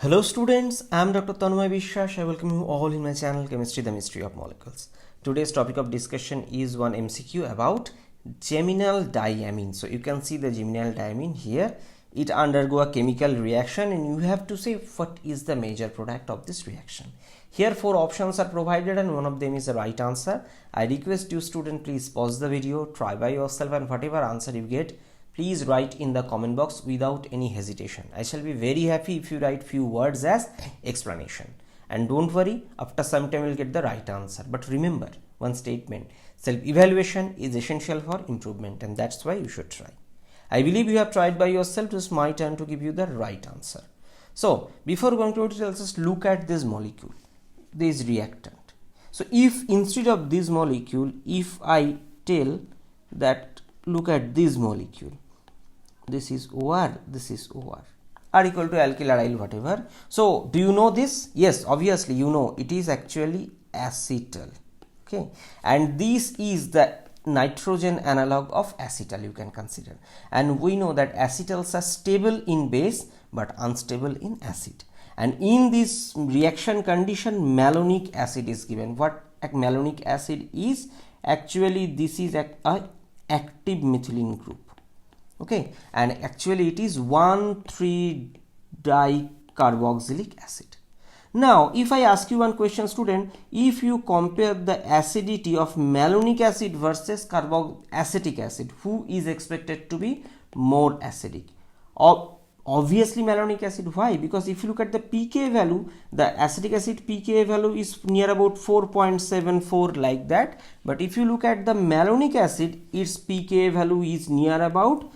Hello students, I am Dr. Tanmoy Biswas. I welcome you all in my channel Chemistry, the Mystery of Molecules. Today's topic of discussion is one MCQ about geminal diamine. So you can see the geminal diamine here. It undergo a chemical reaction and you have to say what is the major product of this reaction. Here 4 options are provided and one of them is the right answer. I request you student, please pause the video, try by yourself, and whatever answer you get, please write in the comment box without any hesitation. I shall be very happy if you write few words as explanation. And don't worry, after some time you will get the right answer. But remember one statement, self-evaluation is essential for improvement, and that's why you should try. I believe you have tried by yourself. It's my turn to give you the right answer. So before going to details, just look at this molecule, this reactant. So if instead of this molecule, if I tell that look at this molecule, this is OR, this is OR, are equal to alkyl, aryl, whatever. So do you know this? Yes, obviously you know it is actually acetal. Okay, and this is the nitrogen analog of acetal, you can consider. And we know that acetals are stable in base but unstable in acid. And in this reaction condition, malonic acid is given. What malonic acid is? Actually, this is a active methylene group. Okay, and actually it is 1,3-dicarboxylic acid. Now if I ask you one question, student, if you compare the acidity of malonic acid versus acetic acid, who is expected to be more acidic? Obviously malonic acid. Why? Because if you look at the pK value, the acetic acid pK value is near about 4.74 like that, but if you look at the malonic acid, its pK value is near about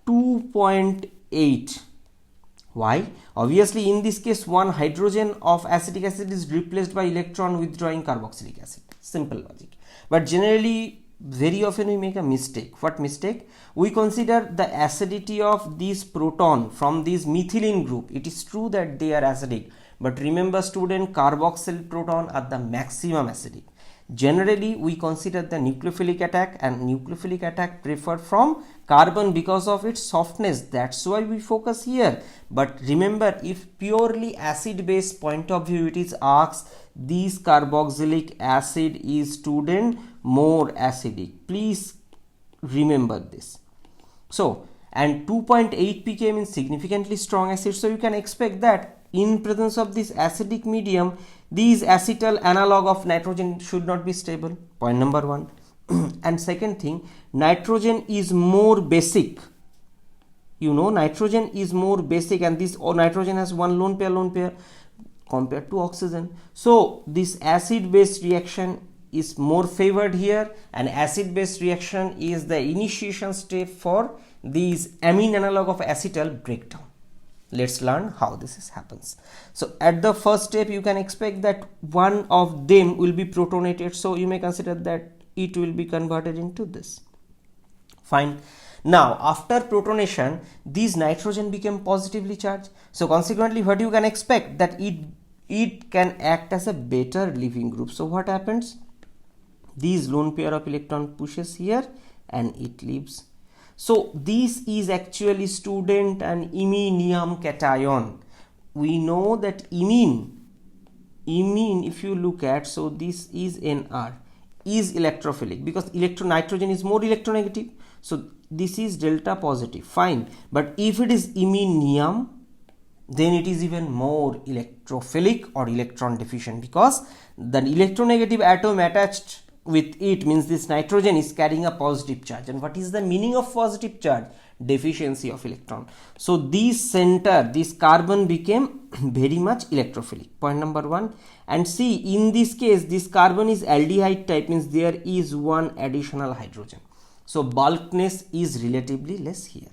2.8. Why? Obviously in this case one hydrogen of acetic acid is replaced by electron withdrawing carboxylic acid. Simple logic. But generally very often we make a mistake. What mistake? We consider the acidity of this proton from this methylene group. It is true that they are acidic, but remember student, carboxyl proton are the maximum acidic. Generally we consider the nucleophilic attack, and nucleophilic attack preferred from carbon because of its softness. That's why we focus here. But remember, if purely acid base point of view it is asked, this carboxylic acid is student more acidic. Please remember this. So, and 2.8 pK means significantly strong acid. So you can expect that in presence of this acidic medium, these acetal analog of nitrogen should not be stable. Point number 1. And second thing, nitrogen is more basic. You know, nitrogen is more basic, and this nitrogen has one lone pair compared to oxygen. So this acid base reaction is more favored here, and acid base reaction is the initiation step for these amine analog of acetal breakdown. Let's learn how this happens. So at the first step you can expect that one of them will be protonated, so you may consider that it will be converted into this. Fine. Now after protonation, this nitrogen became positively charged, so consequently what you can expect, that it can act as a better leaving group. So what happens? This lone pair of electron pushes here and it leaves. So this is actually student an iminium cation. We know that imine if you look at, so this is Nr, is electrophilic because nitrogen is more electronegative, so this is delta positive. Fine, but if it is iminium, then it is even more electrophilic or electron deficient, because the electronegative atom attached with it means this nitrogen is carrying a positive charge. And what is the meaning of positive charge? Deficiency of electron. So this center, this carbon became very much electrophilic. Point number 1. And see, in this case this carbon is aldehyde type, means there is one additional hydrogen, so bulkness is relatively less here.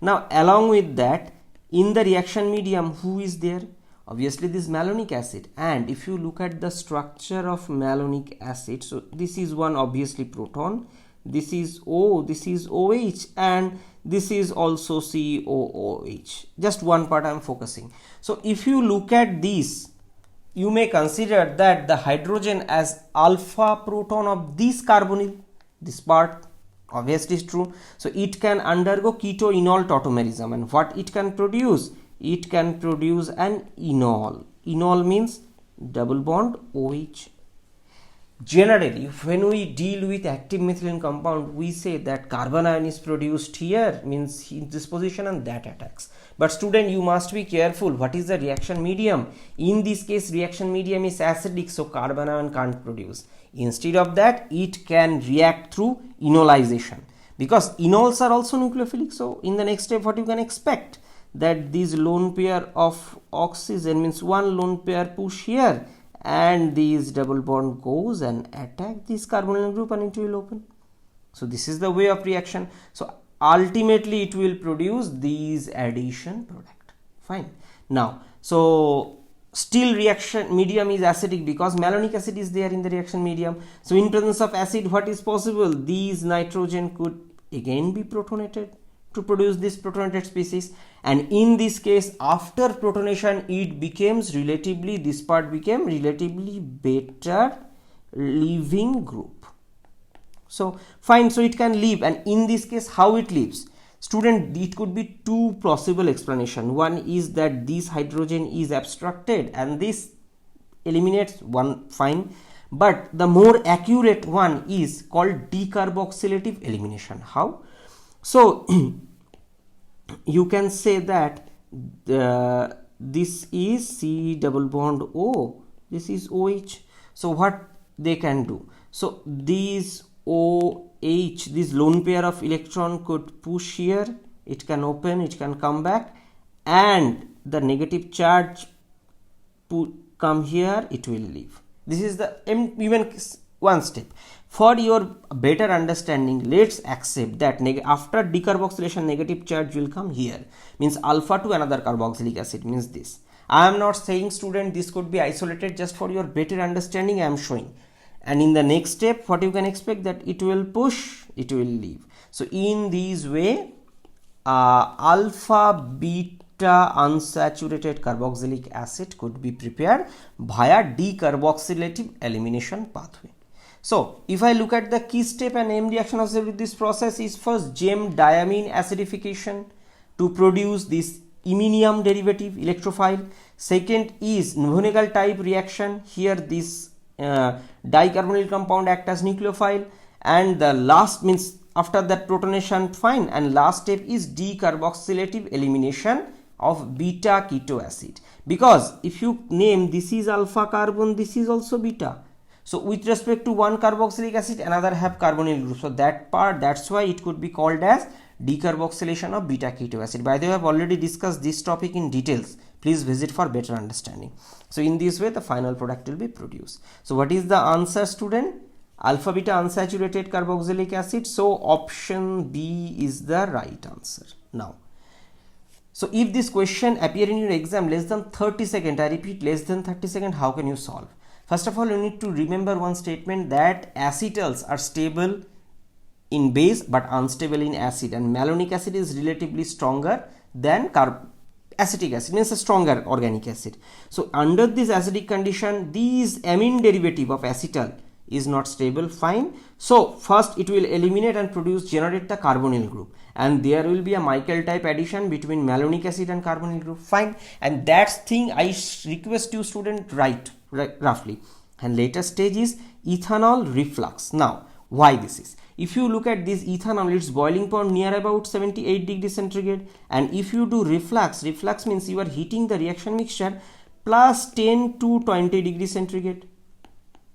Now along with that, in the reaction medium, who is there? Obviously this malonic acid. And if you look at the structure of malonic acid, so this is one obviously proton, this is O, this is OH, and this is also COOH. Just one part I am focusing. So if you look at this, you may consider that the hydrogen as alpha proton of this carbonyl, this part obviously is true. So it can undergo keto-enol tautomerism, and what it can produce? it can produce an enol. Enol means double bond OH. Generally, when we deal with active methylene compound, we say that carbon ion is produced here, means in this position, and that attacks. But student, you must be careful. What is the reaction medium? In this case, reaction medium is acidic, so carbon ion can't produce. Instead of that, it can react through enolization, because enols are also nucleophilic. So in the next step, what you can expect, that this lone pair of oxygen, means one lone pair push here, and this double bond goes and attack this carbonyl group and it will open. So this is the way of reaction. So ultimately it will produce these addition product. Fine. Now, so still reaction medium is acidic because malonic acid is there in the reaction medium. So in presence of acid, what is possible? These nitrogen could again be protonated to produce this protonated species, and in this case, after protonation, it becomes relatively, this part became relatively better leaving group. So fine, so it can leave, and in this case, how it leaves? Student, it could be two possible explanation. One is that this hydrogen is abstracted and this eliminates one, fine, but the more accurate one is called decarboxylative elimination. How? So you can say that this is C double bond O, this is OH. So what they can do? So these OH, this lone pair of electron could push here, it can open, it can come back, and the negative charge come here, it will leave. This is the even one step. For your better understanding, let's accept that after decarboxylation, negative charge will come here, means alpha to another carboxylic acid, means this. I am not saying, student, this could be isolated, just for your better understanding I am showing. And in the next step, what you can expect, that it will push, it will leave. So in this way, alpha beta unsaturated carboxylic acid could be prepared via decarboxylative elimination pathway. So if I look at the key step and M reaction associated with this process is first Gem-diamine acidification to produce this iminium derivative electrophile. Second is Vonnegut type reaction. Here this dicarbonyl compound act as nucleophile, and the last means after that protonation, fine, and last step is decarboxylative elimination of beta-keto acid, because if you name this is alpha carbon, this is also beta. So with respect to one carboxylic acid, another have carbonyl group. So that part, that's why it could be called as decarboxylation of beta-keto acid. By the way, I have already discussed this topic in details. Please visit for better understanding. So in this way, the final product will be produced. So what is the answer, student? Alpha beta unsaturated carboxylic acid. So option B is the right answer. Now, so if this question appear in your exam less than 30 seconds, I repeat, less than 30 seconds, how can you solve? First of all, you need to remember one statement, that acetals are stable in base but unstable in acid, and malonic acid is relatively stronger than acetic acid, means a stronger organic acid. So under this acidic condition, these amine derivative of acetal is not stable, fine. So first it will eliminate and generate the carbonyl group, and there will be a Michael type addition between malonic acid and carbonyl group, fine. And that's thing I request you, student, write roughly. And later stage is ethanol reflux. Now why this is? If you look at this ethanol, its boiling point near about 78 degrees centigrade, and if you do reflux means you are heating the reaction mixture plus 10 to 20 degrees centigrade.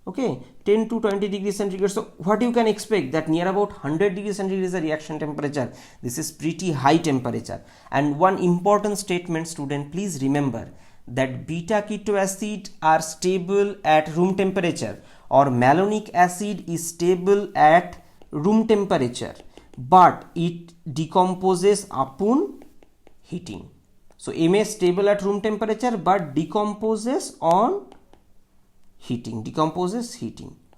Okay, 10 to 20 degrees centigrade. So what you can expect, that near about 100 degrees centigrade is the reaction temperature. This is pretty high temperature. And one important statement, student, please remember that beta-keto acid are stable at room temperature, or malonic acid is stable at room temperature, but it decomposes upon heating. So Ma is stable at room temperature but decomposes on heating,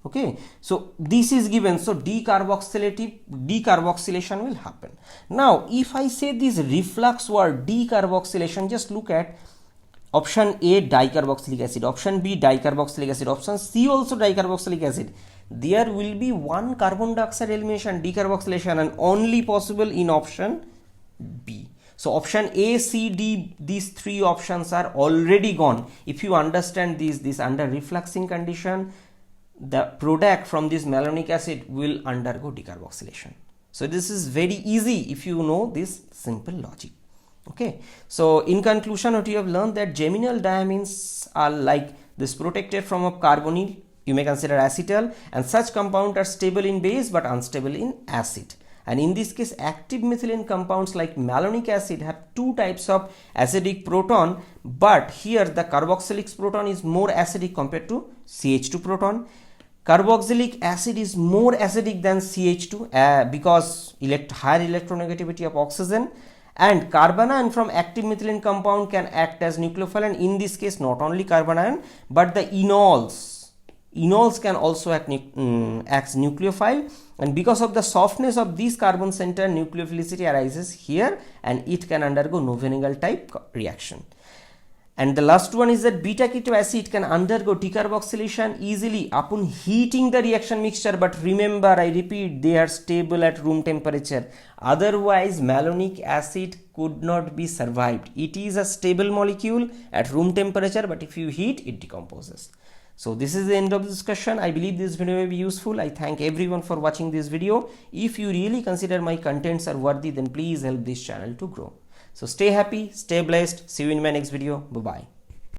okay. So this is given, so decarboxylation will happen. Now if I say this reflux or decarboxylation, just look at option A, dicarboxylic acid, option B, dicarboxylic acid, option C also dicarboxylic acid. There will be one carbon dioxide elimination, decarboxylation, and only possible in option B. So option A, C, D, these three options are already gone. If you understand this under refluxing condition, the product from this malonic acid will undergo decarboxylation. So this is very easy if you know this simple logic. Okay, so in conclusion, what you have learned that geminal diamines are like this protected from a carbonyl, you may consider acetal, and such compounds are stable in base but unstable in acid. And in this case, active methylene compounds like malonic acid have two types of acidic proton, but here the carboxylic proton is more acidic compared to CH2 proton. Carboxylic acid is more acidic than CH2 because higher electronegativity of oxygen, and carbon ion from active methylene compound can act as nucleophile, and in this case not only carbon ion but the enols can also act as nucleophile, and because of the softness of this carbon center, nucleophilicity arises here and it can undergo Novenagel type reaction. And the last one is that beta-keto acid can undergo decarboxylation easily upon heating the reaction mixture, but remember, I repeat, they are stable at room temperature. Otherwise, malonic acid could not be survived. It is a stable molecule at room temperature, but if you heat, it decomposes. So this is the end of the discussion. I believe this video may be useful. I thank everyone for watching this video. If you really consider my contents are worthy, then please help this channel to grow. So stay happy, stay blessed. See you in my next video. Bye-bye.